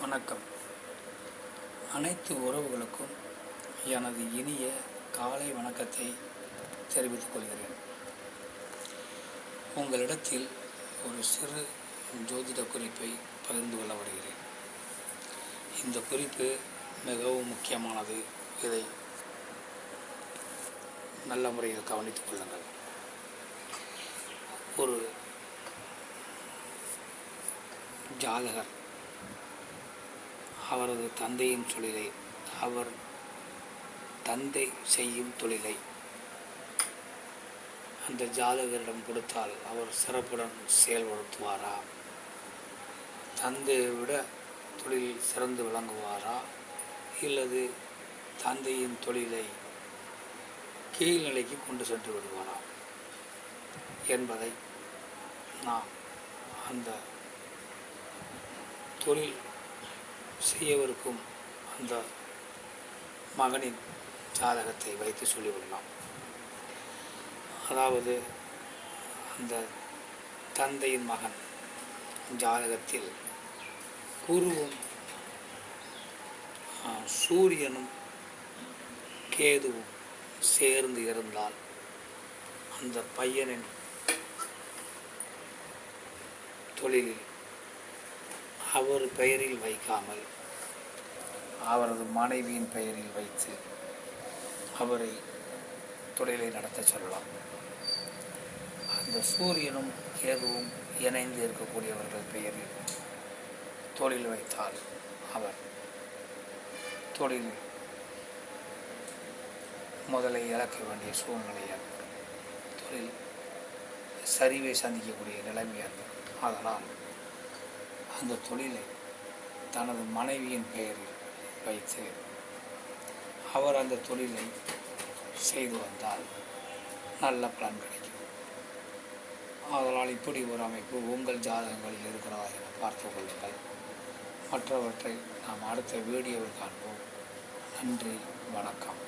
வணக்கம். அனைத்து உறவுகளுக்கும் எனது இனிய காலை வணக்கத்தை தெரிவித்துக் கொள்கிறேன். உங்களிடத்தில் ஒரு சிறு ஜோதிட குறிப்பை பகிர்ந்து கொள்ள வருகிறேன். இந்த குறிப்பு மிகவும் முக்கியமானது. இதை நல்ல முறையில் கவனித்துக் கொள்ளுங்கள். ஒரு ஜாதகர் அவரது தந்தையின் தொழிலை, அவர் தந்தை செய்யும் தொழிலை அந்த ஜாதகரிடம் கொடுத்தால் அவர் சிறப்புடன் செயல்படுத்துவாரா? தந்தையை விட தொழிலில் சிறந்து விளங்குவாரா? இல்லது தந்தையின் தொழிலை கீழ்நிலைக்கு கொண்டு சென்று விடுவாரா என்பதை நாம் அந்த தொழில் செய்யவிருக்கும் அந்த மகனின் ஜாதகத்தை வைத்து சொல்லிவிடலாம். அதாவது அந்த தந்தையின் மகன் ஜாதகத்தில் குருவும் சூரியனும் கேதுவும் சேர்ந்து இருந்தால் அந்த பையனின் தொழிலில் அவர் பெயரில் வைக்காமல் அவரது மனைவியின் பெயரில் வைத்து அவரை தொழிலை நடத்த சொல்லலாம். அந்த சூரியனும் கேதுவும் இணைந்து இருக்கக்கூடியவர்கள் பெயரில் தொழில் வைத்தால் அவர் தொழிலில் முதலை இழக்க வேண்டிய சூழ்நிலை ஏற்படும். தொழில் சரிவை சந்திக்கக்கூடிய நிலைமை ஏற்படும். அதனால் அந்த தொழிலை தனது மனைவியின் பெயரில் வைத்து அவர் அந்த தொழிலை செய்து வந்தால் நல்ல பலன் கிடைக்கும். அதனால் இப்படி ஒரு அமைப்பு உங்கள் ஜாதகங்களில் இருக்கிறதா என பார்த்து கொள்ளுங்கள். மற்றவற்றை நாம் அடுத்த வீடியோவில் காண்போம். நன்றி, வணக்கம்.